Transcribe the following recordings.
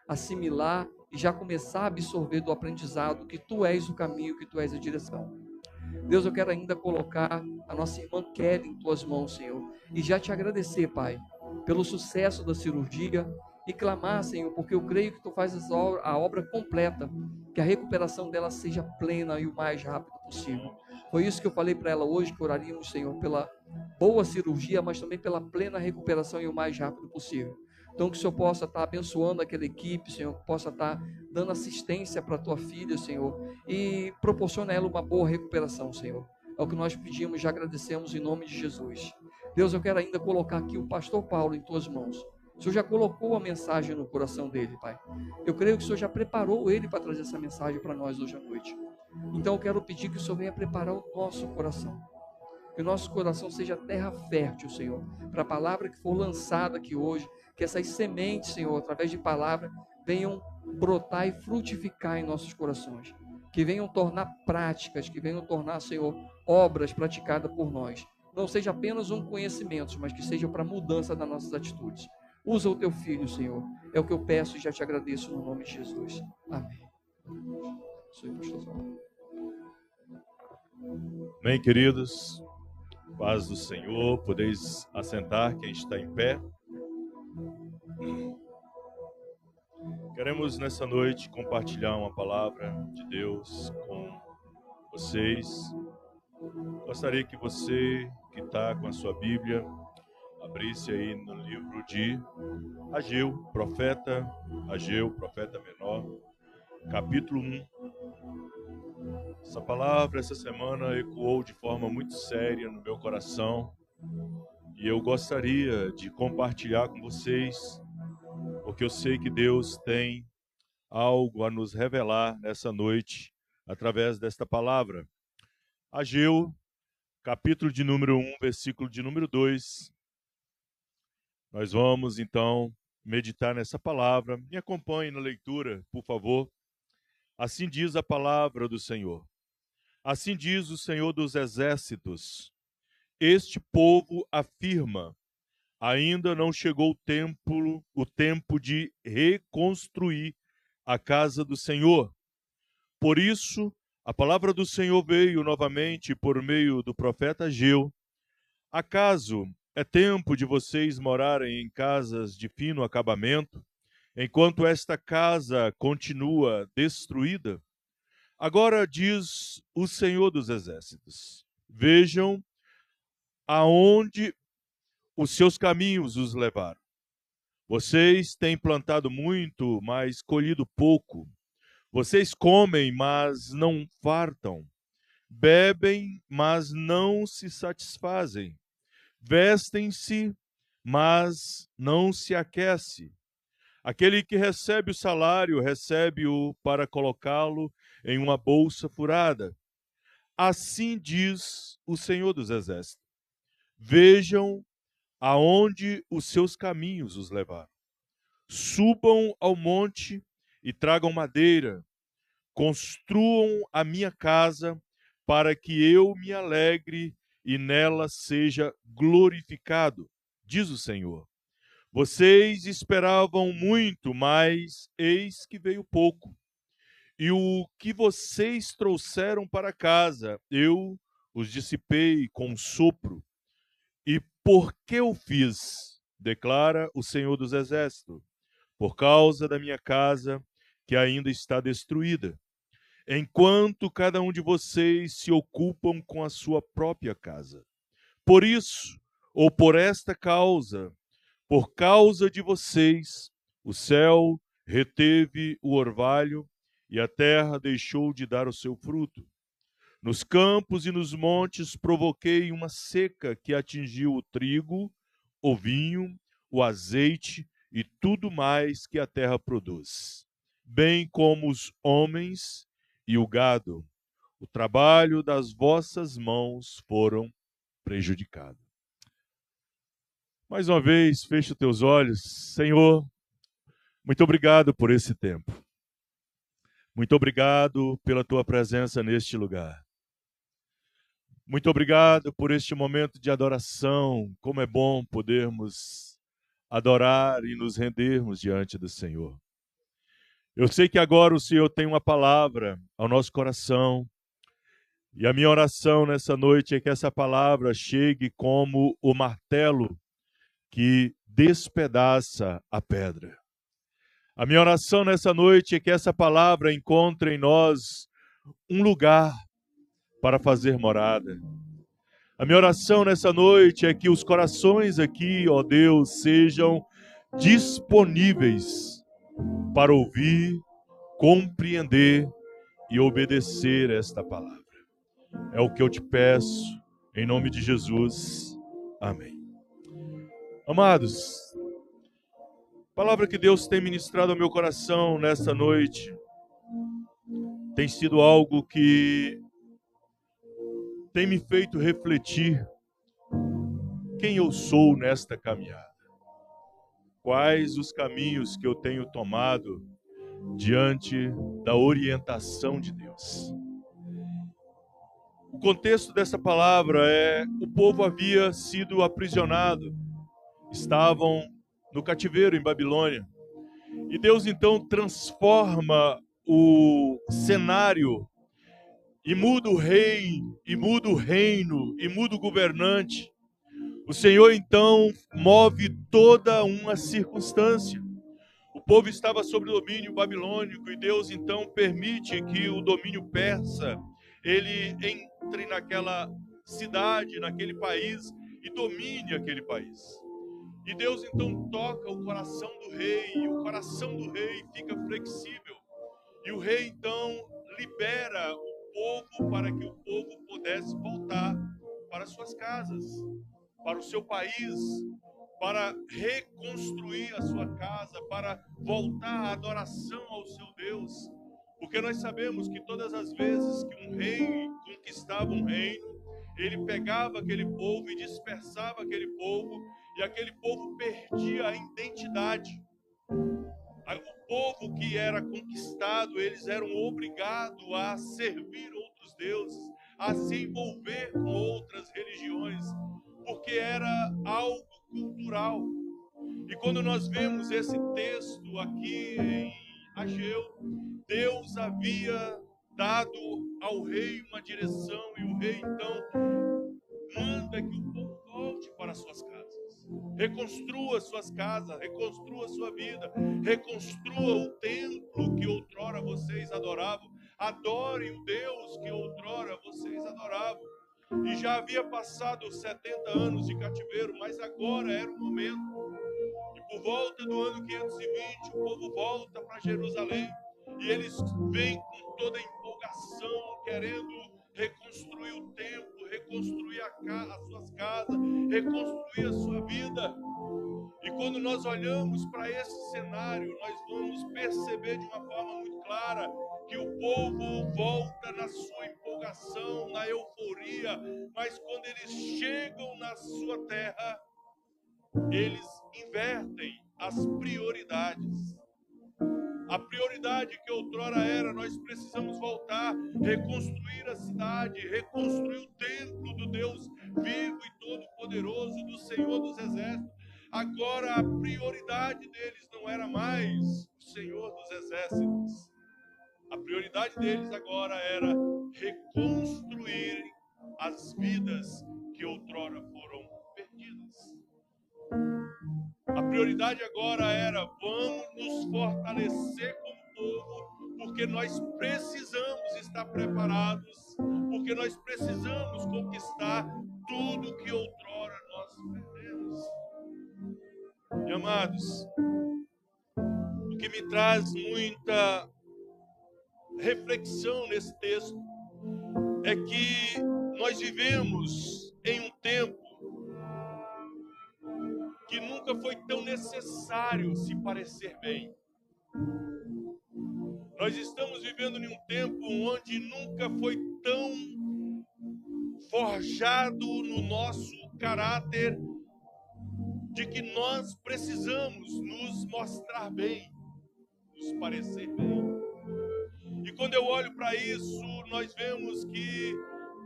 assimilar e já começar a absorver do aprendizado que Tu és o caminho, que Tu és a direção. Deus, eu quero ainda colocar a nossa irmã Kelly em Tuas mãos, Senhor, e já Te agradecer, Pai, pelo sucesso da cirurgia e clamar, Senhor, porque eu creio que Tu fazes a obra completa, que a recuperação dela seja plena e o mais rápido possível. Foi isso que eu falei para ela hoje, que oraríamos, Senhor, pela boa cirurgia, mas também pela plena recuperação e o mais rápido possível. Então, que o Senhor possa estar abençoando aquela equipe, Senhor, que possa estar dando assistência para a tua filha, Senhor, e proporciona a ela uma boa recuperação, Senhor. É o que nós pedimos e já agradecemos em nome de Jesus. Deus, eu quero ainda colocar aqui o pastor Paulo em tuas mãos. O Senhor já colocou a mensagem no coração dele, Pai. Eu creio que o Senhor já preparou ele para trazer essa mensagem para nós hoje à noite. Então eu quero pedir que o Senhor venha preparar o nosso coração. Que o nosso coração seja terra fértil, Senhor, para a palavra que for lançada aqui hoje, que essas sementes, Senhor, através de palavra, venham brotar e frutificar em nossos corações. Que venham tornar práticas, que venham tornar, Senhor, obras praticadas por nós. Não seja apenas um conhecimento, mas que seja para mudança das nossas atitudes. Usa o teu filho, Senhor. É o que eu peço e já te agradeço no nome de Jesus. Amém. Sou pastorzão. Bem, queridos, paz do Senhor, podeis assentar quem está em pé. Queremos nessa noite compartilhar uma palavra de Deus com vocês. Gostaria que você que está com a sua Bíblia abrisse aí no livro de Ageu, profeta menor, capítulo 1. Essa palavra, essa semana, ecoou de forma muito séria no meu coração e eu gostaria de compartilhar com vocês, porque eu sei que Deus tem algo a nos revelar nessa noite através desta palavra. Ageu, capítulo de número 1, versículo de número 2. Nós vamos, então, meditar nessa palavra. Me acompanhe na leitura, por favor. Assim diz a palavra do Senhor. Assim diz o Senhor dos Exércitos. Este povo afirma: ainda não chegou o tempo de reconstruir a casa do Senhor. Por isso, a palavra do Senhor veio novamente por meio do profeta Ageu. Acaso é tempo de vocês morarem em casas de fino acabamento, enquanto esta casa continua destruída? Agora diz o Senhor dos Exércitos: vejam aonde os seus caminhos os levaram. Vocês têm plantado muito, mas colhido pouco. Vocês comem, mas não fartam. Bebem, mas não se satisfazem. Vestem-se, mas não se aquece. Aquele que recebe o salário, recebe-o para colocá-lo em uma bolsa furada. Assim diz o Senhor dos Exércitos. Vejam aonde os seus caminhos os levaram. Subam ao monte e tragam madeira. Construam a minha casa para que eu me alegre e nela seja glorificado, diz o Senhor. Vocês esperavam muito, mas eis que veio pouco. E o que vocês trouxeram para casa, eu os dissipei com sopro. E por que eu fiz? Declara o Senhor dos Exércitos. Por causa da minha casa, que ainda está destruída. Enquanto cada um de vocês se ocupam com a sua própria casa. Por isso, ou por esta causa, por causa de vocês, o céu reteve o orvalho e a terra deixou de dar o seu fruto. Nos campos e nos montes provoquei uma seca que atingiu o trigo, o vinho, o azeite e tudo mais que a terra produz, bem como os homens e o gado. O trabalho das vossas mãos foram prejudicados. Mais uma vez, fecha os teus olhos. Senhor, muito obrigado por esse tempo. Muito obrigado pela tua presença neste lugar. Muito obrigado por este momento de adoração. Como é bom podermos adorar e nos rendermos diante do Senhor. Eu sei que agora o Senhor tem uma palavra ao nosso coração. E a minha oração nessa noite é que essa palavra chegue como o martelo que despedaça a pedra. A minha oração nessa noite é que essa palavra encontre em nós um lugar para fazer morada. A minha oração nessa noite é que os corações aqui, ó Deus, sejam disponíveis para ouvir, compreender e obedecer esta palavra. É o que eu te peço, em nome de Jesus. Amém. Amados, a palavra que Deus tem ministrado ao meu coração nesta noite tem sido algo que tem me feito refletir quem eu sou nesta caminhada. Quais os caminhos que eu tenho tomado diante da orientação de Deus. O contexto dessa palavra é: o povo havia sido aprisionado, estavam no cativeiro em Babilônia. E Deus então transforma o cenário e muda o rei, e muda o reino, e muda o governante. O Senhor então move toda uma circunstância. O povo estava sob o domínio babilônico e Deus então permite que o domínio persa ele entre naquela cidade, naquele país e domine aquele país. E Deus então toca o coração do rei, e o coração do rei fica flexível. E o rei então libera o povo para que o povo pudesse voltar para suas casas, para o seu país, para reconstruir a sua casa, para voltar à adoração ao seu Deus. Porque nós sabemos que todas as vezes que um rei conquistava um reino, ele pegava aquele povo e dispersava aquele povo, e aquele povo perdia a identidade. O povo que era conquistado, eles eram obrigados a servir outros deuses, a se envolver com outras religiões, porque era algo cultural. E quando nós vemos esse texto aqui em Ageu, Deus havia dado ao rei uma direção, e o rei então manda que o povo volte para suas casas. Reconstrua suas casas, reconstrua sua vida, reconstrua o templo que outrora vocês adoravam. Adorem o Deus que outrora vocês adoravam. E já havia passado 70 anos de cativeiro, mas agora era o momento. E por volta do ano 520, o povo volta para Jerusalém. E eles vêm com toda a empolgação, querendo reconstruir o templo, reconstruir as suas casas, reconstruir a sua vida. E quando nós olhamos para esse cenário, nós vamos perceber de uma forma muito clara que o povo volta na sua empolgação, na euforia, mas quando eles chegam na sua terra, eles invertem as prioridades. A prioridade que outrora era: nós precisamos voltar, reconstruir a cidade, reconstruir o templo do Deus vivo e todo-poderoso, do Senhor dos Exércitos. Agora a prioridade deles não era mais o Senhor dos Exércitos. A prioridade deles agora era reconstruir as vidas que outrora foram perdidas. A prioridade agora era: vamos nos fortalecer como povo, porque nós precisamos estar preparados, porque nós precisamos conquistar tudo que outrora nós perdemos. E amados, o que me traz muita reflexão nesse texto é que nós vivemos em um tempo que nunca foi tão necessário se parecer bem. Nós estamos vivendo em um tempo onde nunca foi tão forjado no nosso caráter de que nós precisamos nos mostrar bem, nos parecer bem. E quando eu olho para isso, nós vemos que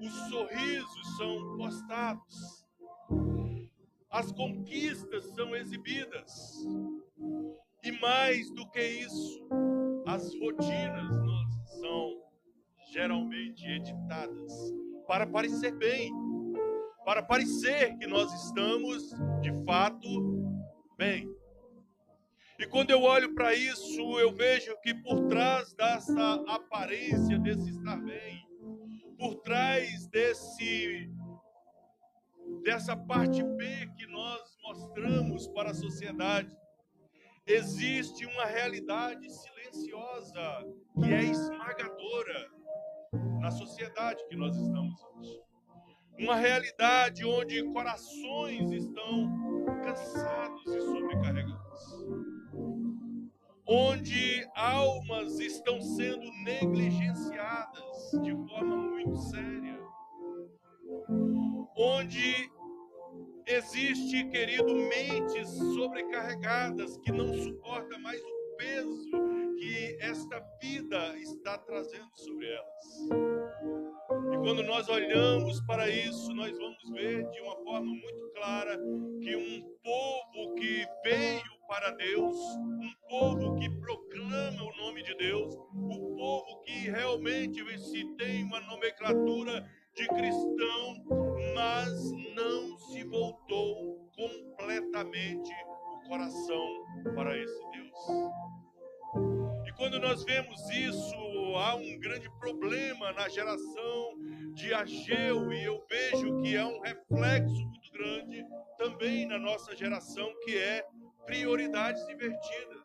os sorrisos são postados, as conquistas são exibidas, e mais do que isso, as rotinas são geralmente editadas para parecer bem, para parecer que nós estamos de fato bem. E quando eu olho para isso, eu vejo que por trás dessa aparência desse estar bem, por trás dessa parte B que nós mostramos para a sociedade, existe uma realidade silenciosa que é esmagadora na sociedade que nós estamos hoje. Uma realidade onde corações estão cansados e sobrecarregados. Onde almas estão sendo negligenciadas de forma muito séria. Onde existe, querido, mentes sobrecarregadas que não suportam mais o peso que esta vida está trazendo sobre elas. E quando nós olhamos para isso, nós vamos ver de uma forma muito clara que um povo que veio para Deus, um povo que proclama o nome de Deus, um povo que realmente se tem uma nomenclatura de cristão, mas não se voltou completamente o coração para esse Deus. E quando nós vemos isso, há um grande problema na geração de Ageu, e eu vejo que é um reflexo muito grande também na nossa geração, que é prioridades invertidas.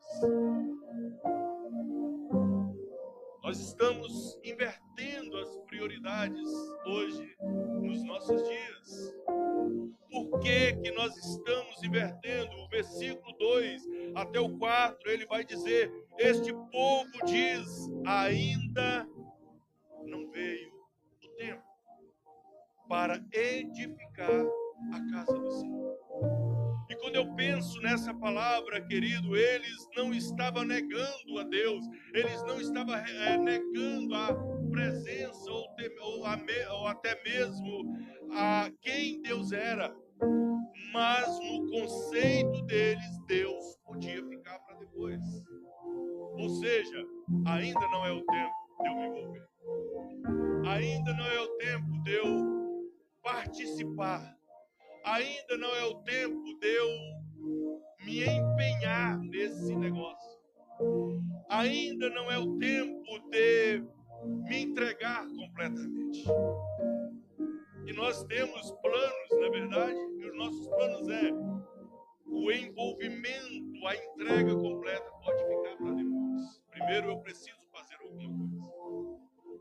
Nós estamos invertendo as prioridades hoje nos nossos dias. Por que nós estamos invertendo? O versículo 2 até o 4, ele vai dizer: este povo diz, ainda não veio o tempo para edificar a casa do Senhor. E quando eu penso nessa palavra, querido, eles não estavam negando a Deus, eles não estavam negando a presença ou até mesmo a quem Deus era. Mas no conceito deles, Deus podia ficar para depois. Ou seja, ainda não é o tempo de eu me envolver. Ainda não é o tempo de eu participar. Ainda não é o tempo de eu me empenhar nesse negócio. Ainda não é o tempo de me entregar completamente. E nós temos planos, na verdade, e os nossos planos é o envolvimento, a entrega completa pode ficar para depois. Primeiro eu preciso fazer alguma coisa.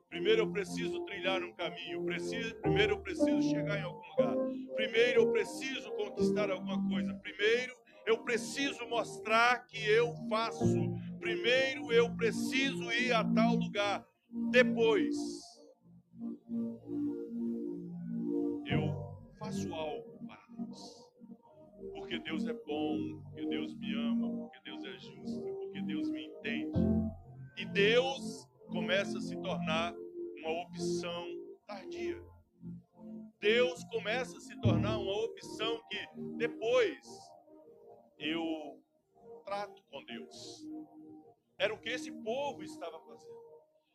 Primeiro eu preciso trilhar um caminho. Primeiro eu preciso chegar em algum lugar. Primeiro eu preciso conquistar alguma coisa. Primeiro eu preciso mostrar que eu faço. Primeiro eu preciso ir a tal lugar. Depois eu faço algo para Deus. Porque Deus é bom, porque Deus me ama, porque Deus é justo, porque Deus me entende. E Deus começa a se tornar uma opção tardia. Deus começa a se tornar uma opção que depois eu trato com Deus. Era o que esse povo estava fazendo.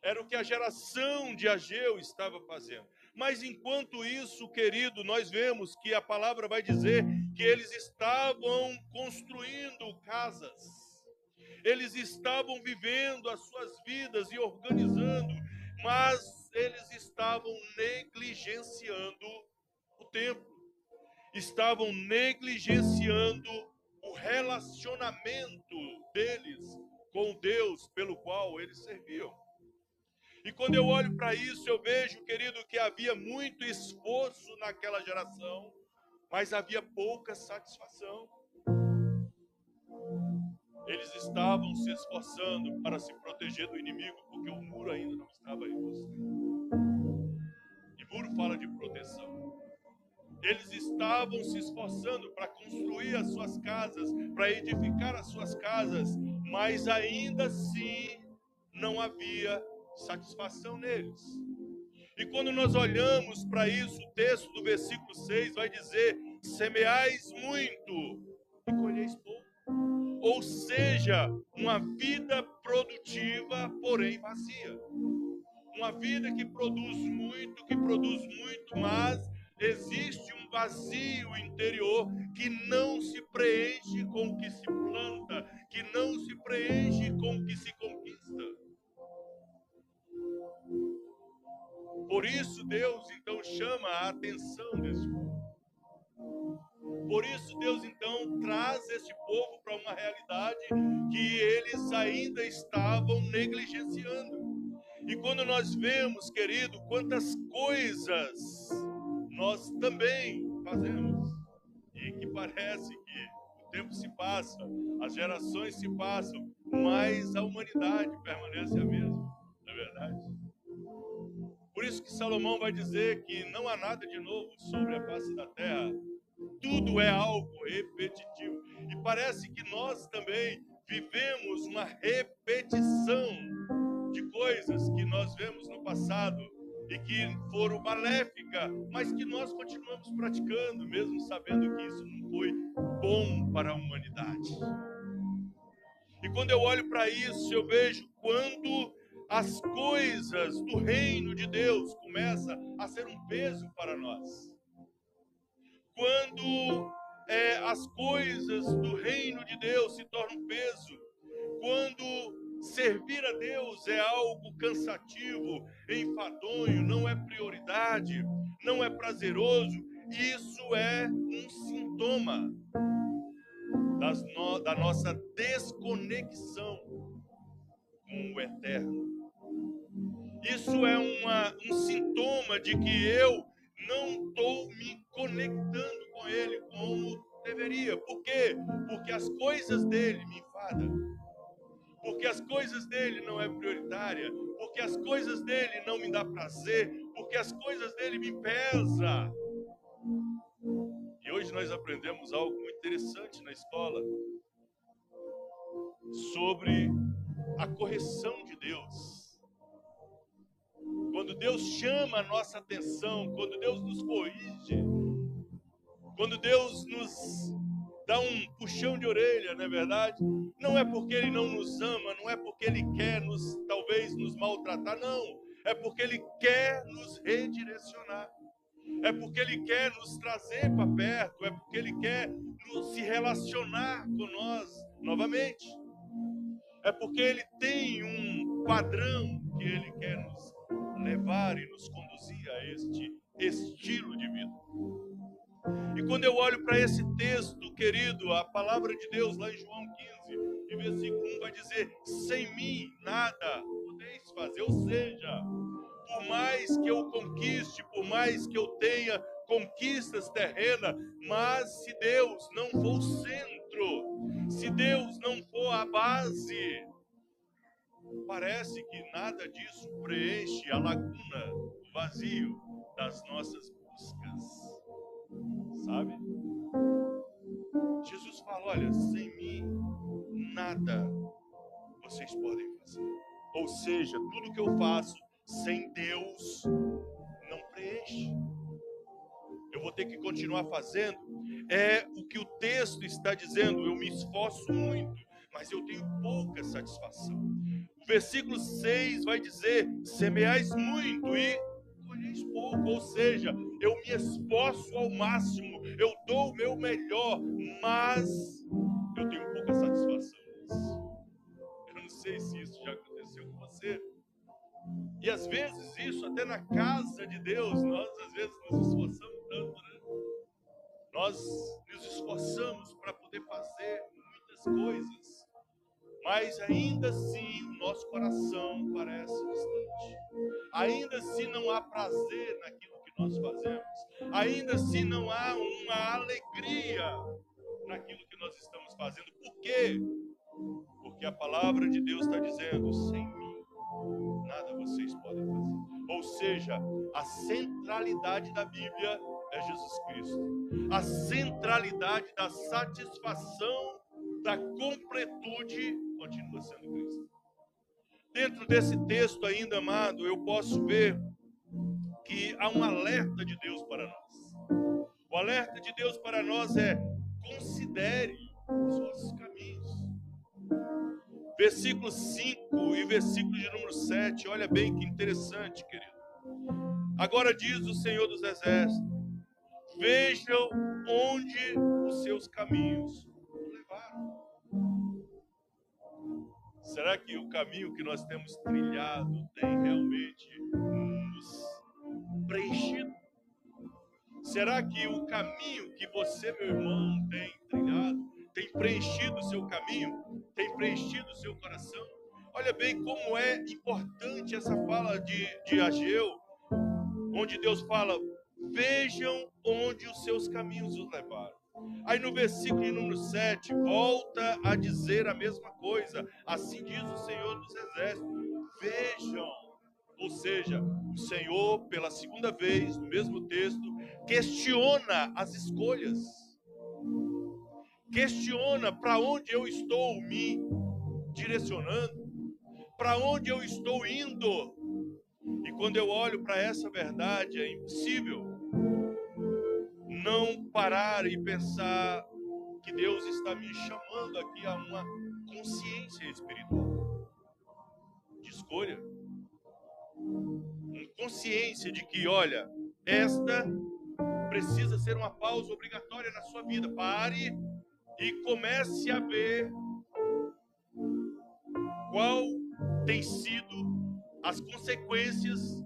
Era o que a geração de Ageu estava fazendo. Mas enquanto isso, querido, nós vemos que a palavra vai dizer que eles estavam construindo casas. Eles estavam vivendo as suas vidas e organizando, mas eles estavam negligenciando o templo. Estavam negligenciando o relacionamento deles com Deus pelo qual eles serviam. E quando eu olho para isso, eu vejo, querido, que havia muito esforço naquela geração, mas havia pouca satisfação. Eles estavam se esforçando para se proteger do inimigo, porque o muro ainda não estava reconstruído. E muro fala de proteção. Eles estavam se esforçando para construir as suas casas, para edificar as suas casas, mas ainda assim não havia satisfação neles. E quando nós olhamos para isso, o texto do versículo 6 vai dizer: semeais muito e colheis pouco. Ou seja, uma vida produtiva, porém vazia. Uma vida que produz muito, mas existe um vazio interior que não se preenche com o que se planta, que não se preenche com o que se conquista. Por isso Deus então chama a atenção desse povo. Por isso Deus então traz esse povo para uma realidade que eles ainda estavam negligenciando. E quando nós vemos, querido, quantas coisas nós também fazemos, e que parece que o tempo se passa, as gerações se passam, mas a humanidade permanece a mesma, não é verdade? Por isso que Salomão vai dizer que não há nada de novo sobre a face da terra, tudo é algo repetitivo. E parece que nós também vivemos uma repetição de coisas que nós vemos no passado e que foram maléficas, mas que nós continuamos praticando, mesmo sabendo que isso não foi bom para a humanidade. E quando eu olho para isso, eu vejo quando as coisas do reino de Deus começam a ser um peso para nós. Quando as coisas do reino de Deus se tornam um peso, quando servir a Deus é algo cansativo, enfadonho, não é prioridade, não é prazeroso, isso é um sintoma da nossa desconexão com o eterno. Isso é um sintoma de que eu não estou me conectando com Ele como deveria. Por quê? Porque as coisas dele me enfadam. Porque as coisas dele não é prioritária. Porque as coisas dele não me dá prazer. Porque as coisas dele me pesam. E hoje nós aprendemos algo muito interessante na escola sobre a correção de Deus. Quando Deus chama a nossa atenção, quando Deus nos corrige, quando Deus nos dá um puxão de orelha, não é verdade? Não é porque Ele não nos ama, não é porque Ele quer talvez nos maltratar, não. É porque Ele quer nos redirecionar. É porque Ele quer nos trazer para perto, é porque Ele quer se relacionar com nós novamente. É porque Ele tem um padrão que Ele quer nos levar e nos conduzir a este estilo de vida. E quando eu olho para esse texto, querido, a palavra de Deus lá em João 15, em versículo 1 vai dizer: sem mim nada podeis fazer. Ou seja, por mais que eu conquiste, por mais que eu tenha conquistas terrenas, mas se Deus não for o centro, se Deus não for a base, parece que nada disso preenche a lacuna, o vazio das nossas buscas. Sabe? Jesus fala: olha, sem mim nada vocês podem fazer. Ou seja, tudo que eu faço sem Deus não preenche. Eu vou ter que continuar fazendo. É o que o texto está dizendo. Eu me esforço muito, mas eu tenho pouca satisfação. O versículo 6 vai dizer: semeais muito e colheis pouco. Ou seja, eu me esforço ao máximo, eu dou o meu melhor, mas eu tenho pouca satisfação nisso. Eu não sei se isso já aconteceu com você. E às vezes isso até na casa de Deus, nós às vezes nos esforçamos tanto, né? Nós nos esforçamos para poder fazer muitas coisas, mas ainda assim o nosso coração parece distante. Ainda assim não há prazer naquilo que nós fazemos. Ainda assim não há uma alegria naquilo que nós estamos fazendo. Por quê? Porque a palavra de Deus está dizendo: sem mim nada vocês podem fazer. Ou seja, a centralidade da Bíblia é Jesus Cristo. A centralidade da satisfação, da completude, continua sendo Cristo. Dentro desse texto ainda, amado, eu posso ver que há um alerta de Deus para nós. O alerta de Deus para nós é: considere os vossos caminhos. Versículo 5 e versículo de número 7. Olha bem que interessante, querido. Agora diz o Senhor dos Exércitos: vejam onde os seus caminhos nos levaram. Será que o caminho que nós temos trilhado tem realmente nos preenchido? Será que o caminho que você, meu irmão, tem trilhado, tem preenchido o seu caminho, tem preenchido o seu coração? Olha bem como é importante essa fala de Ageu, onde Deus fala: vejam onde os seus caminhos os levaram. Aí no versículo número 7, volta a dizer a mesma coisa. Assim diz o Senhor dos Exércitos: vejam. Ou seja, o Senhor, pela segunda vez, no mesmo texto, questiona as escolhas. Questiona para onde eu estou me direcionando, para onde eu estou indo. E quando eu olho para essa verdade, é impossível não parar e pensar que Deus está me chamando aqui a uma consciência espiritual de escolha. Uma consciência de que, olha, esta precisa ser uma pausa obrigatória na sua vida. Pare e comece a ver qual tem sido as consequências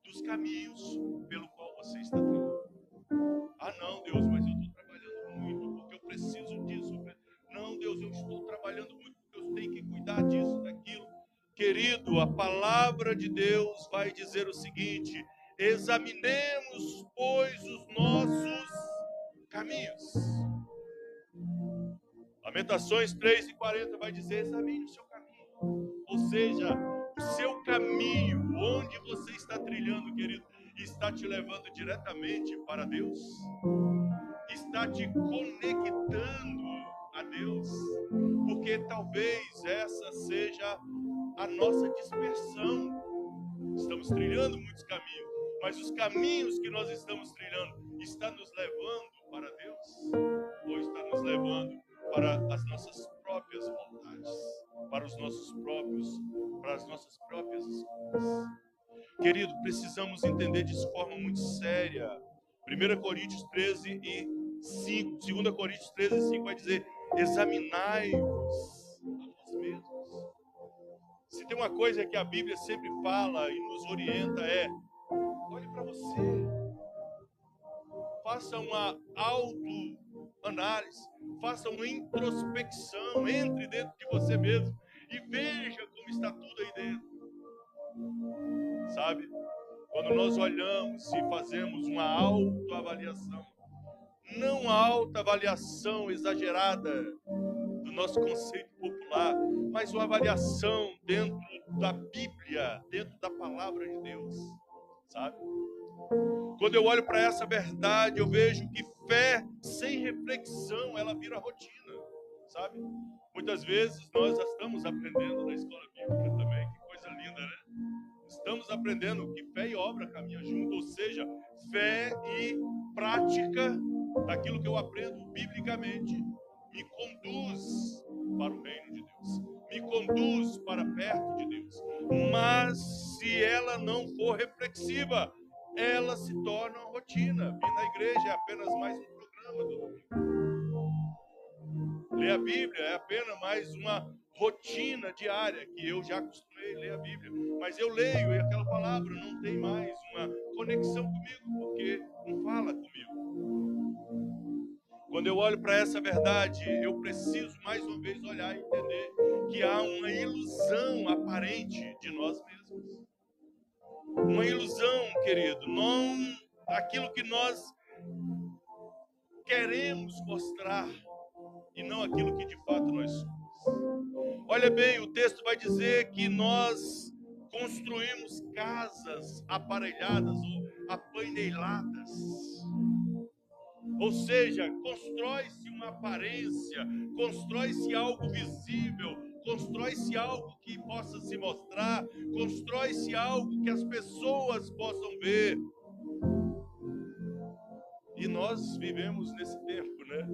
dos caminhos pelo qual você está trilhando. Ah, não, Deus, mas eu estou trabalhando muito porque eu preciso disso. Não, Deus, eu estou trabalhando muito porque eu tenho que cuidar disso, daquilo. Querido, a palavra de Deus vai dizer o seguinte: examinemos, pois, os nossos caminhos. Lamentações 3:40 vai dizer: examine o seu caminho. Ou seja, o seu caminho, onde você está trilhando, querido, está te levando diretamente para Deus? Está te conectando a Deus? Porque talvez essa seja a nossa dispersão. Estamos trilhando muitos caminhos, mas os caminhos que nós estamos trilhando está nos levando para Deus? Ou está nos levando para as nossas próprias vontades, para as nossas próprias escolhas? Querido, precisamos entender de forma muito séria. 1 Coríntios 13 e 5, 2 Coríntios 13 e 5 vai dizer: examinai-vos a vós mesmos. Se tem uma coisa que a Bíblia sempre fala e nos orienta é: olhe para você, faça uma autoanálise, faça uma introspecção, entre dentro de você mesmo e veja como está tudo aí dentro. Sabe? Quando nós olhamos e fazemos uma autoavaliação, não a autoavaliação exagerada do nosso conceito popular, mas uma avaliação dentro da Bíblia, dentro da palavra de Deus, sabe? Quando eu olho para essa verdade, eu vejo que fé sem reflexão, ela vira rotina, sabe? Muitas vezes nós já estamos aprendendo na escola bíblica também, que coisa linda, né? Estamos aprendendo que fé e obra caminham junto, ou seja, fé e prática daquilo que eu aprendo biblicamente me conduz para o reino de Deus, me conduz para perto de Deus. Mas se ela não for reflexiva, ela se torna uma rotina. Vir na igreja é apenas mais um programa do domingo. Ler a Bíblia é apenas mais uma rotina diária que eu já acostumei a ler a Bíblia. Mas eu leio e aquela palavra não tem mais uma conexão comigo, porque não fala comigo. Quando eu olho para essa verdade, eu preciso mais uma vez olhar e entender que há uma ilusão aparente de nós mesmos. Uma ilusão, querido, não aquilo que nós queremos mostrar e não aquilo que de fato nós somos. Olha bem, o texto vai dizer que nós construímos casas aparelhadas ou apaineladas. Ou seja, constrói-se uma aparência, constrói-se algo visível, constrói-se algo que possa se mostrar, constrói-se algo que as pessoas possam ver. E nós vivemos nesse tempo, né?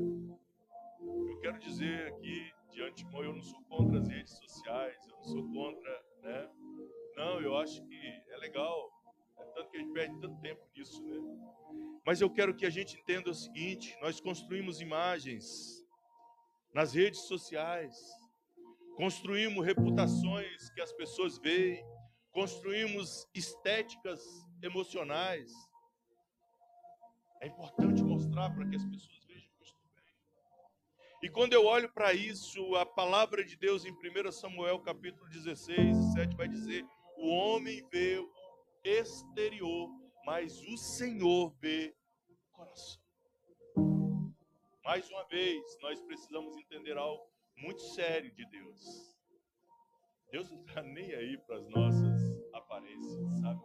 Eu quero dizer aqui de antemão, eu não sou contra as redes sociais, eu não sou contra, né? Não, eu acho que é legal, é tanto que a gente perde tanto tempo nisso, né? Mas eu quero que a gente entenda o seguinte: nós construímos imagens nas redes sociais, construímos reputações que as pessoas veem, construímos estéticas emocionais. É importante mostrar para que as pessoas vejam que eu estou bem. E quando eu olho para isso, a palavra de Deus em 1 Samuel capítulo 16, 7 vai dizer: o homem vê o exterior, mas o Senhor vê o coração. Mais uma vez, nós precisamos entender algo muito sério de Deus. Deus não está nem aí para as nossas aparências, sabe?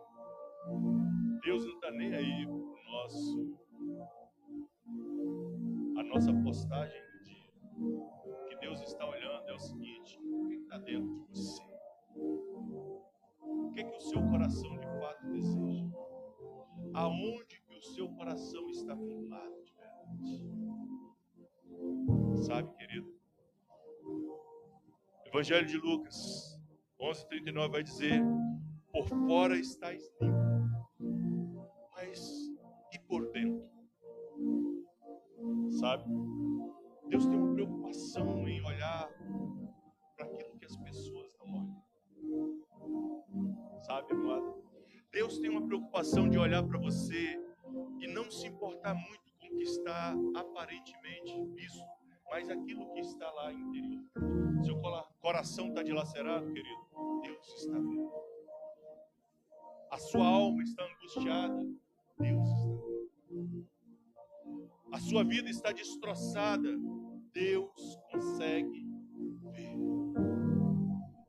Deus não está nem aí para a nossa postagem do dia. O que Deus está olhando é o seguinte: o que está dentro de você? O que o seu coração de fato deseja? Aonde que o seu coração está firmado de verdade? Sabe, querido? Evangelho de Lucas 11:39 vai dizer: por fora estáis limpo, mas e por dentro? Sabe? Deus tem uma preocupação em olhar para aquilo que as pessoas não olham. Sabe, amado? Deus tem uma preocupação de olhar para você e não se importar muito com o que está aparentemente visto, mas aquilo que está lá interior. Seu coração está dilacerado, querido, Deus está vendo. A sua alma está angustiada, Deus está vendo. A sua vida está destroçada, Deus consegue ver.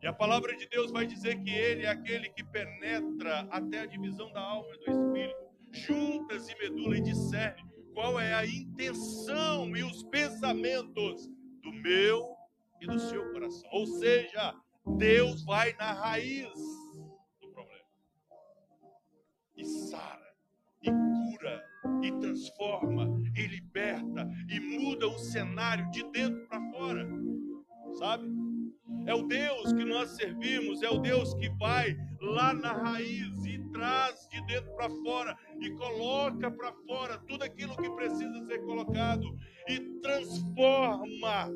E a palavra de Deus vai dizer que Ele é aquele que penetra até a divisão da alma e do espírito, juntas e medula, e discerne qual é a intenção e os pensamentos do meu e do seu coração. Ou seja, Deus vai na raiz do problema e sara, e cura, e transforma, e liberta, e muda o cenário de dentro para fora, sabe? É o Deus que nós servimos, é o Deus que vai lá na raiz e traz de dentro para fora e coloca para fora tudo aquilo que precisa ser colocado e transforma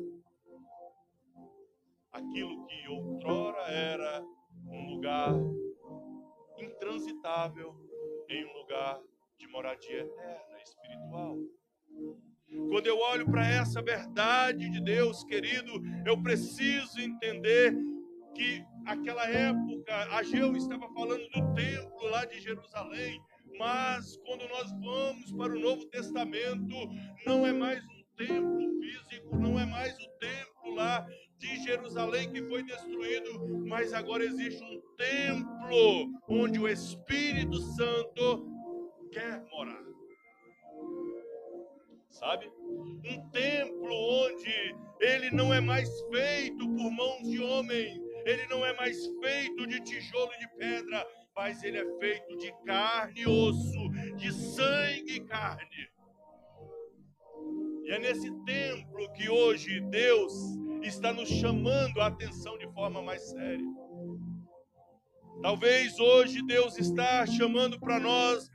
aquilo que outrora era um lugar intransitável em um lugar de moradia eterna, espiritual. Quando eu olho para essa verdade de Deus, querido, eu preciso entender que aquela época, Ageu estava falando do templo lá de Jerusalém, mas quando nós vamos para o Novo Testamento, não é mais um templo físico, não é mais o templo lá de Jerusalém que foi destruído, mas agora existe um templo onde o Espírito Santo quer morar. Sabe? Um templo onde ele não é mais feito por mãos de homem, ele não é mais feito de tijolo e de pedra, mas ele é feito de carne e osso, de sangue e carne. E é nesse templo que hoje Deus está nos chamando a atenção de forma mais séria. Talvez hoje Deus está chamando para nós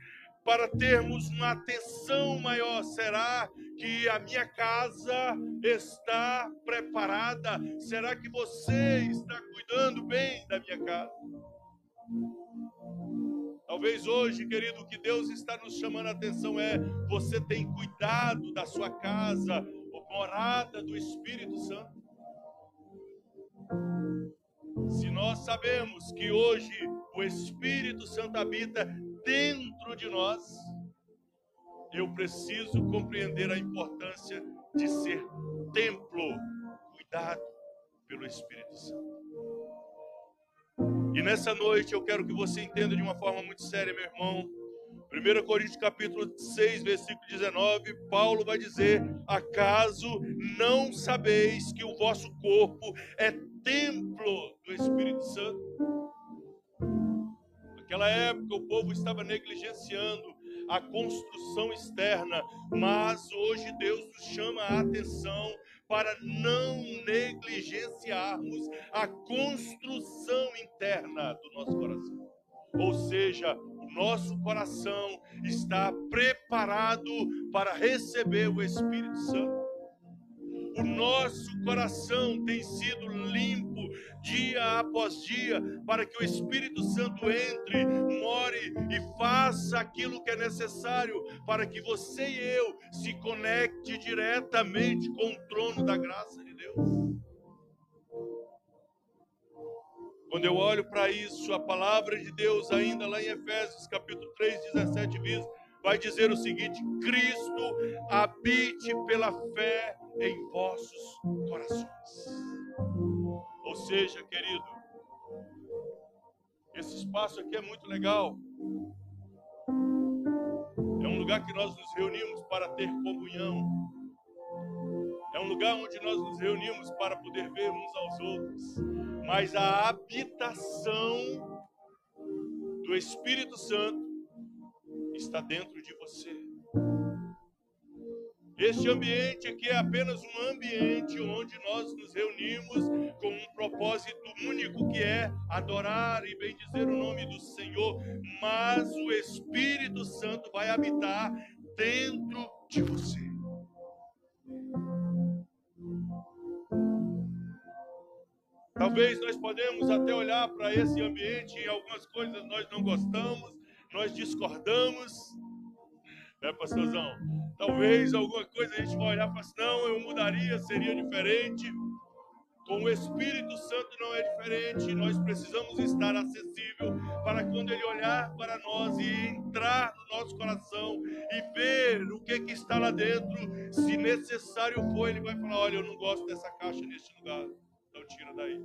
para termos uma atenção maior. Será que a minha casa está preparada? Será que você está cuidando bem da minha casa? Talvez hoje, querido, o que Deus está nos chamando a atenção é: você tem cuidado da sua casa, morada do Espírito Santo? Se nós sabemos que hoje o Espírito Santo habita dentro de nós, eu preciso compreender a importância de ser templo cuidado pelo Espírito Santo. E nessa noite eu quero que você entenda de uma forma muito séria, meu irmão. 1 Coríntios capítulo 6, versículo 19, Paulo vai dizer: acaso não sabeis que o vosso corpo é templo do Espírito Santo? Naquela época o povo estava negligenciando a construção externa, mas hoje Deus nos chama a atenção para não negligenciarmos a construção interna do nosso coração. Ou seja, o nosso coração está preparado para receber o Espírito Santo. O nosso coração tem sido limpo dia após dia para que o Espírito Santo entre, more e faça aquilo que é necessário para que você e eu se conecte diretamente com o trono da graça de Deus. Quando eu olho para isso, a palavra de Deus, ainda lá em Efésios capítulo 3, 17, vai dizer o seguinte: Cristo habite pela fé em vossos corações. Ou seja, querido, esse espaço aqui é muito legal. É um lugar que nós nos reunimos para ter comunhão. É um lugar onde nós nos reunimos para poder ver uns aos outros. Mas a habitação do Espírito Santo está dentro de você. Este ambiente aqui é apenas um ambiente onde nós nos reunimos com um propósito único, que é adorar e bendizer o nome do Senhor, mas o Espírito Santo vai habitar dentro de você. Talvez nós podemos até olhar para esse ambiente e algumas coisas nós não gostamos, nós discordamos, né, pastorzão? Talvez alguma coisa a gente vai olhar e falar assim, não, eu mudaria, seria diferente. Com o Espírito Santo não é diferente. Nós precisamos estar acessível para quando Ele olhar para nós e entrar no nosso coração e ver o que está lá dentro. Se necessário for, Ele vai falar, olha, eu não gosto dessa caixa neste lugar, então tira daí.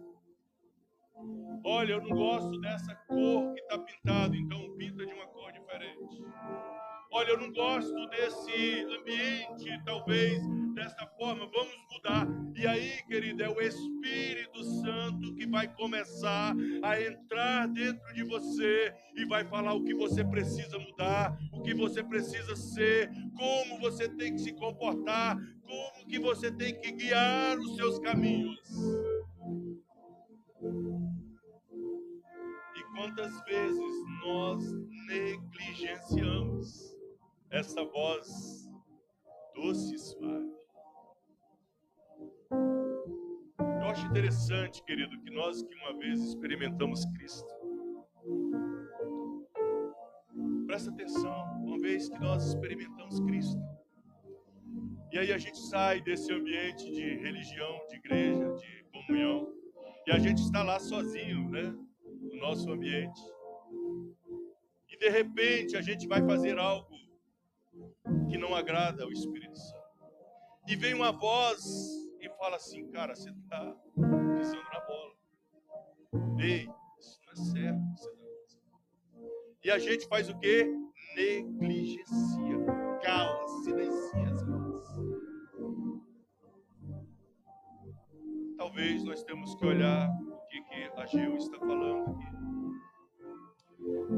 Olha, eu não gosto dessa cor que está pintado, então pinta de uma cor diferente. Olha, eu não gosto desse ambiente, talvez, desta forma, vamos mudar. E aí, querido, é o Espírito Santo que vai começar a entrar dentro de você e vai falar o que você precisa mudar, o que você precisa ser, como você tem que se comportar, como que você tem que guiar os seus caminhos. E quantas vezes nós negligenciamos essa voz doce e suave. Eu acho interessante, querido, que nós que uma vez experimentamos Cristo, presta atenção, uma vez que nós experimentamos Cristo, e aí a gente sai desse ambiente de religião, de igreja, de comunhão, e a gente está lá sozinho, né, no nosso ambiente, e de repente a gente vai fazer algo que não agrada ao Espírito Santo. E vem uma voz e fala assim, cara, você está pisando na bola. Ei, isso não é certo. E a gente faz o quê? Negligencia. Cala, silencia as vozes. Talvez nós temos que olhar o que a Geu está falando aqui.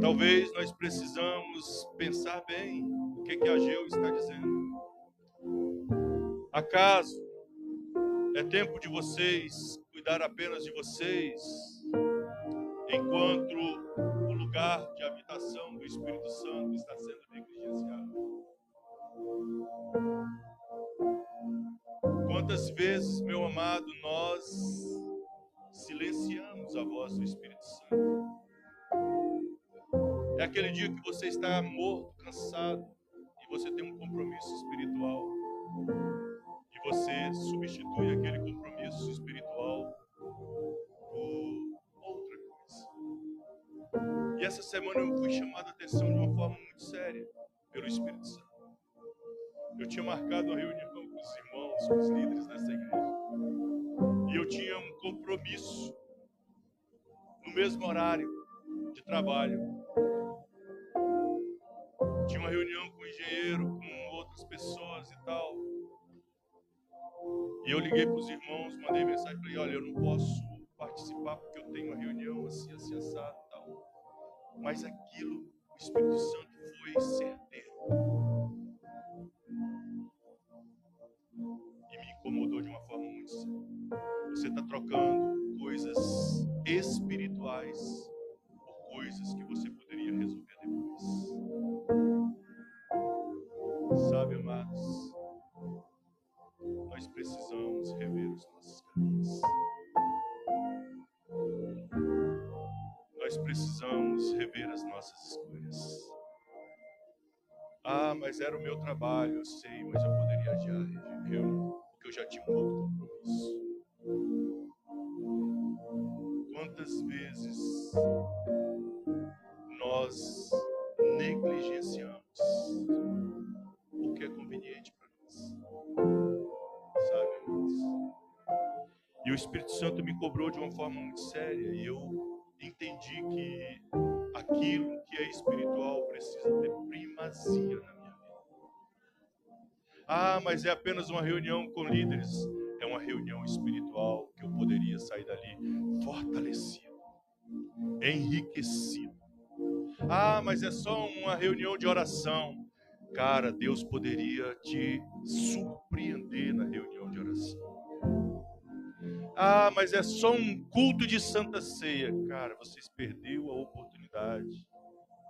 Talvez nós precisamos pensar bem o que a Geu está dizendo. Acaso é tempo de vocês cuidar apenas de vocês, enquanto o lugar de habitação do Espírito Santo está sendo negligenciado? Quantas vezes, meu amado, nós silenciamos a voz do Espírito Santo? É aquele dia que você está morto, cansado, e você tem um compromisso espiritual. E você substitui aquele compromisso espiritual por outra coisa. E essa semana eu fui chamado a atenção de uma forma muito séria pelo Espírito Santo. Eu tinha marcado uma reunião com os irmãos, com os líderes dessa igreja. E eu tinha um compromisso no mesmo horário de trabalho. Tinha uma reunião com o engenheiro, com outras pessoas e tal. E eu liguei para os irmãos, mandei mensagem, falei, olha, eu não posso participar porque eu tenho uma reunião assim, assim, assado e tal. Mas aquilo, o Espírito Santo foi certeiro. E me incomodou de uma forma faz por coisas que você poderia resolver depois. Sabe, amados, nós precisamos rever os nossos caminhos. Nós precisamos rever as nossas escolhas. Ah, mas era o meu trabalho, eu sei, mas eu poderia adiar, porque eu já tinha um outro compromisso. Quantas vezes nós negligenciamos o que é conveniente para nós, sabe, irmãos? E o Espírito Santo me cobrou de uma forma muito séria, e eu entendi que aquilo que é espiritual precisa ter primazia na minha vida. Ah, mas é apenas uma reunião com líderes. É uma reunião espiritual que eu poderia sair dali fortalecido, enriquecido. Ah, mas é só uma reunião de oração. Cara, Deus poderia te surpreender na reunião de oração. Ah, mas é só um culto de Santa Ceia. Cara, vocês perderam a oportunidade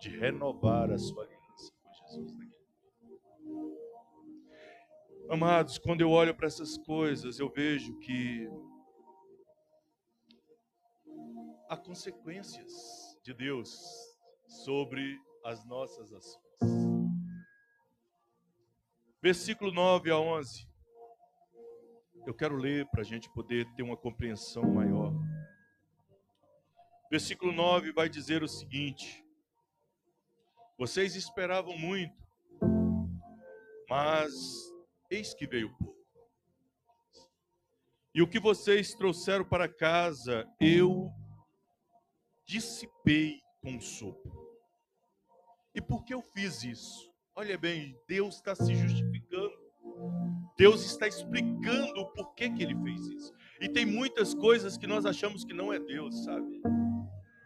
de renovar a sua aliança com Jesus naquele dia. Amados, quando eu olho para essas coisas, eu vejo que há consequências de Deus sobre as nossas ações. Versículo 9 a 11. Eu quero ler para a gente poder ter uma compreensão maior. Versículo 9 vai dizer o seguinte: vocês esperavam muito, mas eis que veio pouco. E o que vocês trouxeram para casa, eu dissipei com sopro. E por que eu fiz isso? Olha bem, Deus está se justificando. Deus está explicando o porquê que Ele fez isso. E tem muitas coisas que nós achamos que não é Deus, sabe?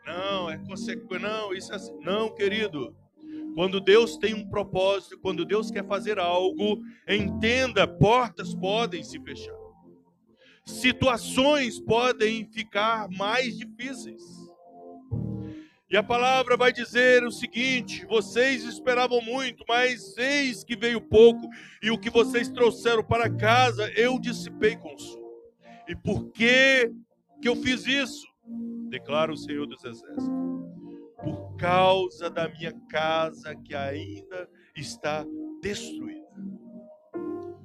Não, é consequência. Não, isso é assim. Não, querido. Quando Deus tem um propósito, quando Deus quer fazer algo, entenda, portas podem se fechar. Situações podem ficar mais difíceis. E a palavra vai dizer o seguinte: vocês esperavam muito, mas eis que veio pouco, e o que vocês trouxeram para casa, eu dissipei com o sol. E por que eu fiz isso? Declara o Senhor dos Exércitos. Por causa da minha casa que ainda está destruída.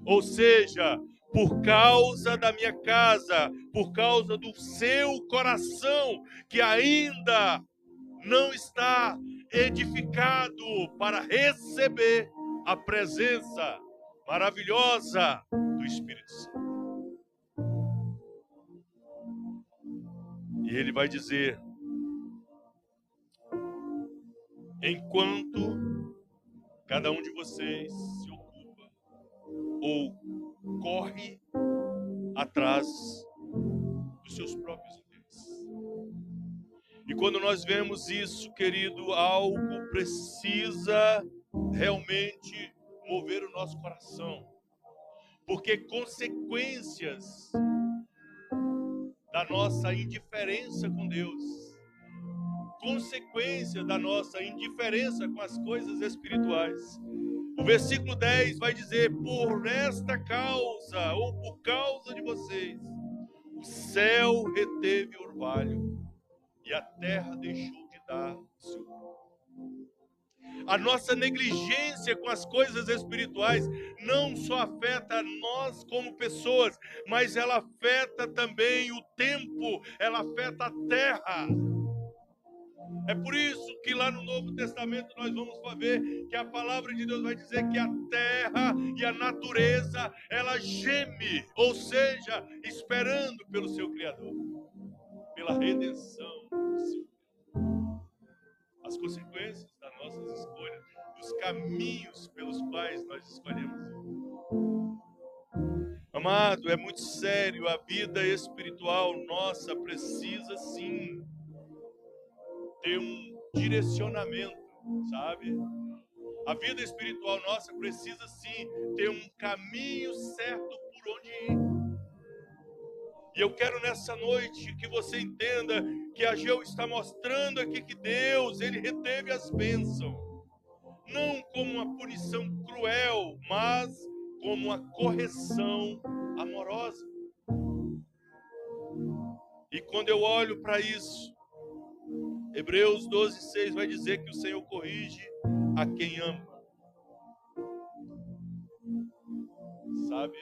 Ou seja, por causa da minha casa, por causa do seu coração que ainda não está edificado para receber a presença maravilhosa do Espírito Santo. E ele vai dizer: enquanto cada um de vocês se ocupa ou corre atrás dos seus próprios interesses. E quando nós vemos isso, querido, algo precisa realmente mover o nosso coração. Porque consequências da nossa indiferença com Deus, consequência da nossa indiferença com as coisas espirituais. O versículo 10 vai dizer: por esta causa, ou por causa de vocês, o céu reteve o orvalho e a terra deixou de dar o seu fruto. A nossa negligência com as coisas espirituais não só afeta nós como pessoas, mas ela afeta também o tempo, ela afeta a terra. É por isso que lá no Novo Testamento nós vamos ver que a palavra de Deus vai dizer que a terra e a natureza, ela geme, ou seja, esperando pelo seu Criador, pela redenção do seu Criador. As consequências das nossas escolhas, dos caminhos pelos quais nós escolhemos. Amado, é muito sério, a vida espiritual nossa precisa sim ter um direcionamento, sabe? A vida espiritual nossa precisa sim ter um caminho certo por onde ir. E eu quero nessa noite que você entenda que Ageu está mostrando aqui que Deus, ele reteve as bênçãos, não como uma punição cruel, mas como uma correção amorosa. E quando eu olho para isso, Hebreus 12:6 vai dizer que o Senhor corrige a quem ama. Sabe?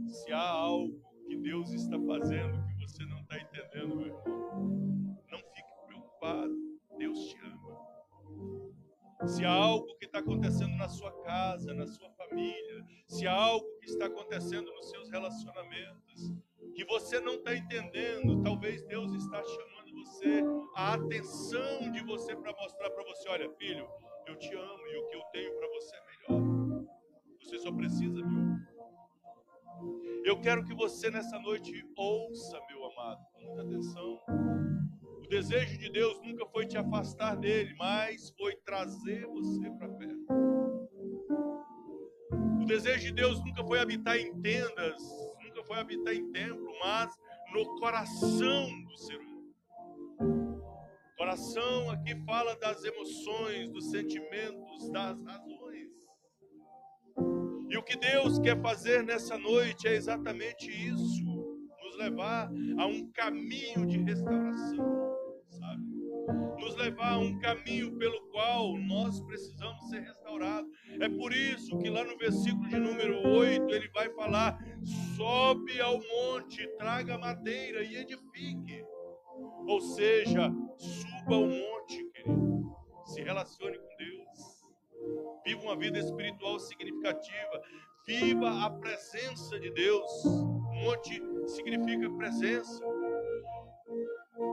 Se há algo que Deus está fazendo que você não está entendendo, meu irmão, não fique preocupado. Deus te ama. Se há algo que está acontecendo na sua casa, na sua família, se há algo que está acontecendo nos seus relacionamentos, que você não está entendendo, talvez Deus está chamando você, a atenção de você para mostrar para você, olha, filho, eu te amo e o que eu tenho para você é melhor. Você só precisa me ouvir. Eu quero que você nessa noite ouça, meu amado, com muita atenção. O desejo de Deus nunca foi te afastar dele, mas foi trazer você para perto. O desejo de Deus nunca foi habitar em tendas, nunca foi habitar em templo, mas no coração do ser humano. Coração aqui fala das emoções, dos sentimentos, das razões. E o que Deus quer fazer nessa noite é exatamente isso, nos levar a um caminho de restauração, sabe? Nos levar a um caminho pelo qual nós precisamos ser restaurados. É por isso que lá no versículo de número 8, ele vai falar, sobe ao monte, traga madeira e edifique. Ou seja, suba ao monte, querido, se relacione com Deus. Viva uma vida espiritual significativa. Viva a presença de Deus. Monte significa presença.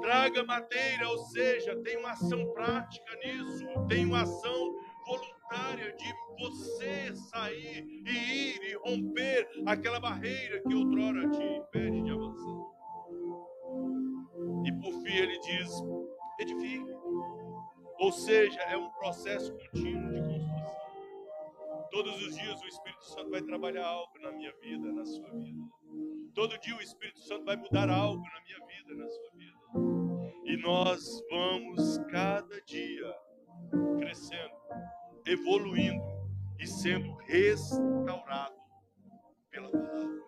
Traga madeira, ou seja, tem uma ação prática nisso. Tem uma ação voluntária de você sair e ir e romper aquela barreira que outrora te impede de avançar. E por fim ele diz, edifique. Ou seja, é um processo contínuo de construção. Todos os dias o Espírito Santo vai trabalhar algo na minha vida, na sua vida. Todo dia o Espírito Santo vai mudar algo na minha vida, na sua vida. E nós vamos cada dia crescendo, evoluindo e sendo restaurado pela palavra.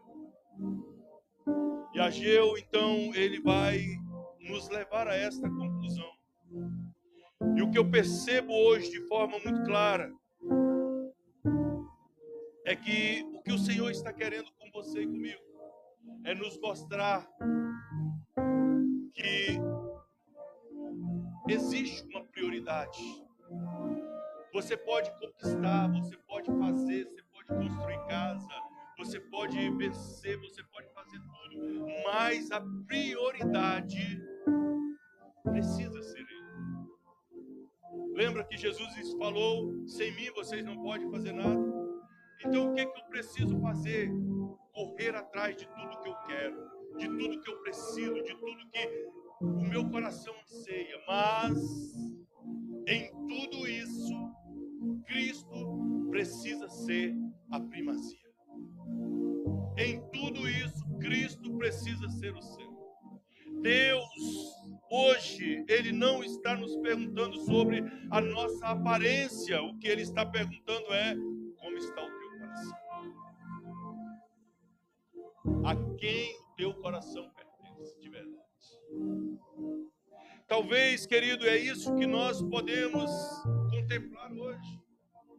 E Ageu, então, ele vai nos levar a esta conclusão. E o que eu percebo hoje de forma muito clara é que o que o Senhor está querendo com você e comigo é nos mostrar que existe uma prioridade. Você pode conquistar, você pode fazer, você pode construir casa, você pode vencer, você pode fazer tudo, mas a prioridade precisa ser Ele. Lembra que Jesus falou, sem mim vocês não podem fazer nada? Então o que eu preciso fazer? Correr atrás de tudo que eu quero, de tudo que eu preciso, de tudo que o meu coração anseia. Mas em tudo isso, Cristo precisa ser a primazia. Em tudo isso, Cristo precisa ser o centro. Deus, hoje, Ele não está nos perguntando sobre a nossa aparência. O que Ele está perguntando é, como está o teu coração? A quem o teu coração pertence de verdade? Talvez, querido, é isso que nós podemos contemplar hoje.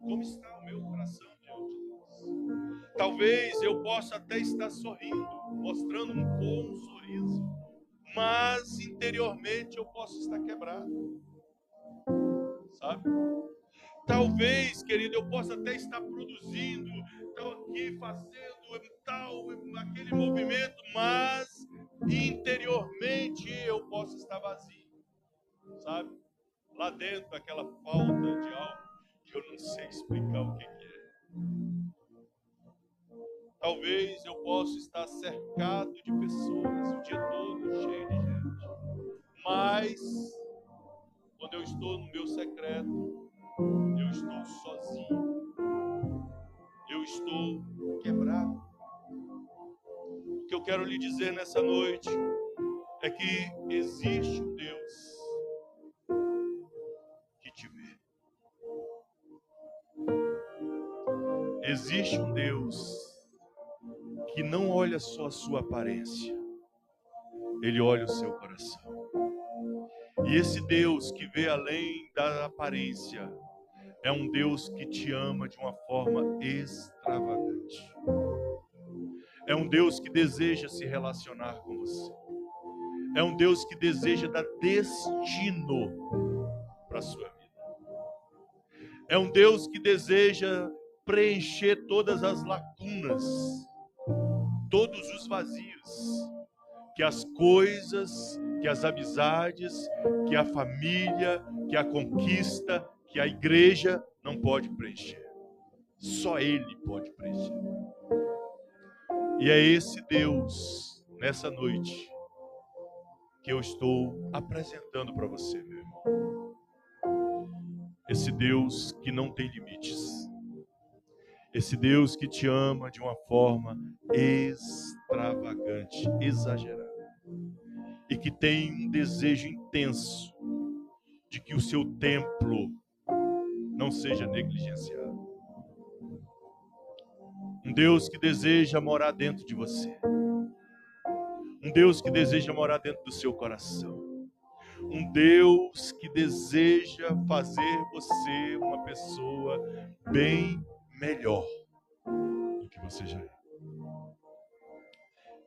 Como está o meu coração diante de Deus? Talvez eu possa até estar sorrindo, mostrando um bom sorriso, mas interiormente eu posso estar quebrado, sabe? Talvez, querido, eu possa até estar produzindo, estou aqui fazendo tal, aquele movimento, mas interiormente eu posso estar vazio, sabe? Lá dentro, aquela falta de algo que eu não sei explicar o que é. Talvez eu possa estar cercado de pessoas o dia todo, cheio de gente. Mas, quando eu estou no meu secreto, eu estou sozinho. Eu estou quebrado. que eu quero lhe dizer nessa noite é que existe um Deus que te vê. Existe um Deus que não olha só a sua aparência, Ele olha o seu coração. E esse Deus que vê além da aparência é um Deus que te ama de uma forma extravagante. É um Deus que deseja se relacionar com você. É um Deus que deseja dar destino para a sua vida. É um Deus que deseja preencher todas as lacunas, todos os vazios que as coisas, que as amizades, que a família, que a conquista, que a igreja não pode preencher. Só Ele pode preencher. E é esse Deus, nessa noite, que eu estou apresentando para você, meu irmão. Esse Deus que não tem limites. Esse Deus que te ama de uma forma extravagante, exagerada. E que tem um desejo intenso de que o seu templo não seja negligenciado. Um Deus que deseja morar dentro de você. Um Deus que deseja morar dentro do seu coração. Um Deus que deseja fazer você uma pessoa bem melhor do que você já é.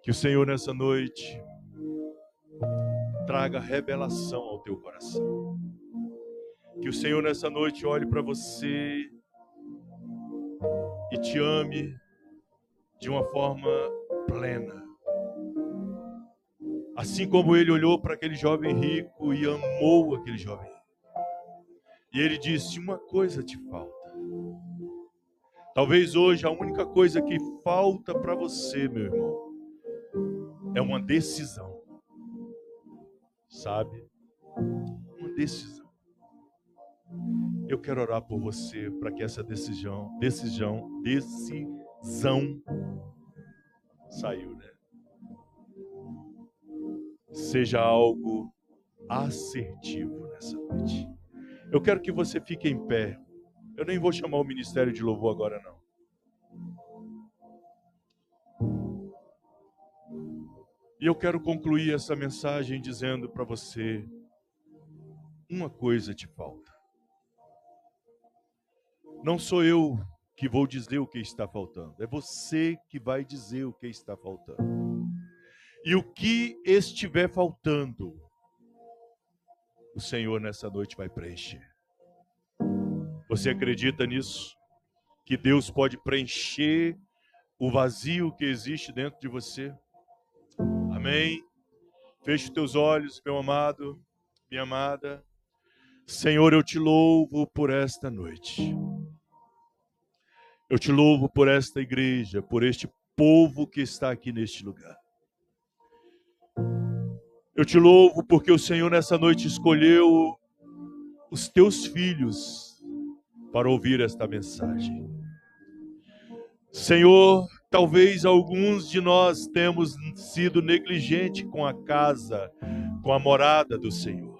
Que o Senhor nessa noite traga revelação ao teu coração. Que o Senhor nessa noite olhe para você e te ame de uma forma plena. Assim como Ele olhou para aquele jovem rico e amou aquele jovem rico. E Ele disse, uma coisa te falta. Talvez hoje a única coisa que falta para você, meu irmão, é uma decisão. Sabe? Uma decisão. Eu quero orar por você para que essa decisão saiu, né? Seja algo assertivo nessa noite. Eu quero que você fique em pé. Eu nem vou chamar o ministério de louvor agora, não. E eu quero concluir essa mensagem dizendo para você, uma coisa te falta. Não sou eu que vou dizer o que está faltando. É você que vai dizer o que está faltando. E o que estiver faltando, o Senhor nessa noite vai preencher. Você acredita nisso? Que Deus pode preencher o vazio que existe dentro de você? Amém? Feche os teus olhos, meu amado, minha amada. Senhor, eu te louvo por esta noite. Eu te louvo por esta igreja, por este povo que está aqui neste lugar. Eu te louvo porque o Senhor nessa noite escolheu os teus filhos para ouvir esta mensagem. Senhor, talvez alguns de nós temos sido negligentes com a casa, com a morada do Senhor.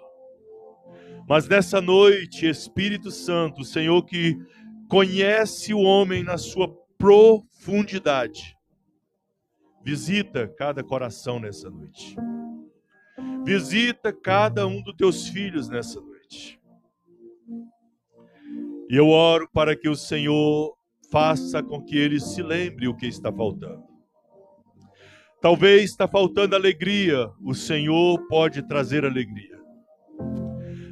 Mas nessa noite, Espírito Santo, o Senhor que conhece o homem na sua profundidade, visita cada coração nessa noite. Visita cada um dos teus filhos nessa noite. E eu oro para que o Senhor faça com que eles se lembrem o que está faltando. Talvez está faltando alegria, o Senhor pode trazer alegria.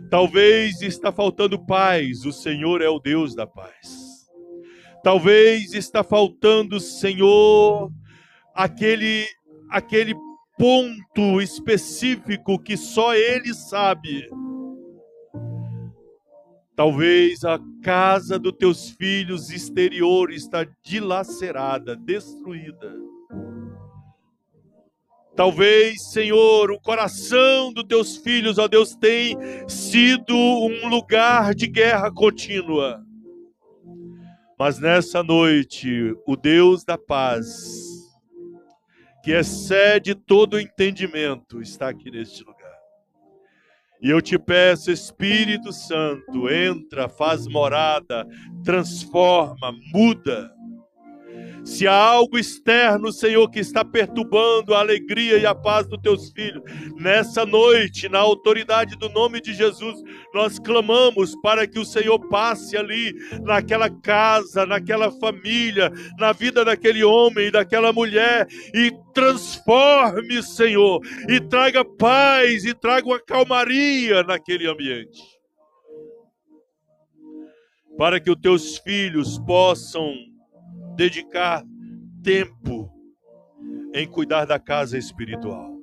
Talvez está faltando paz, o Senhor é o Deus da paz. Talvez está faltando, Senhor, aquele ponto específico que só Ele sabe. Talvez a casa dos teus filhos exterior está dilacerada, destruída. Talvez, Senhor, o coração dos teus filhos, ó Deus, tem sido um lugar de guerra contínua. Mas nessa noite, o Deus da paz que excede todo entendimento, está aqui neste lugar. E eu te peço, Espírito Santo, entra, faz morada, transforma, muda. Se há algo externo, Senhor, que está perturbando a alegria e a paz dos teus filhos, nessa noite, na autoridade do nome de Jesus, nós clamamos para que o Senhor passe ali, naquela casa, naquela família, na vida daquele homem e daquela mulher, e transforme, Senhor, e traga paz, e traga uma calmaria naquele ambiente. Para que os teus filhos possam dedicar tempo em cuidar da casa espiritual.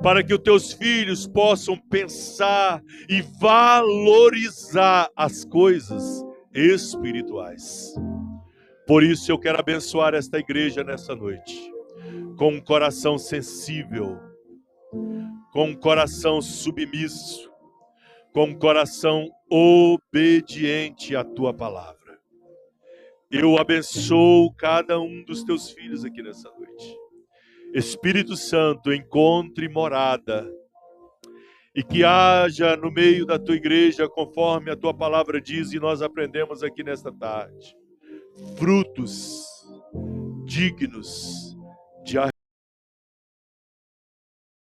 Para que os teus filhos possam pensar e valorizar as coisas espirituais. Por isso eu quero abençoar esta igreja nessa noite, com um coração sensível, com um coração submisso, com um coração obediente à tua palavra. Eu abençoo cada um dos teus filhos aqui nessa noite. Espírito Santo, encontre morada e que haja no meio da tua igreja, conforme a tua palavra diz e nós aprendemos aqui nesta tarde, frutos dignos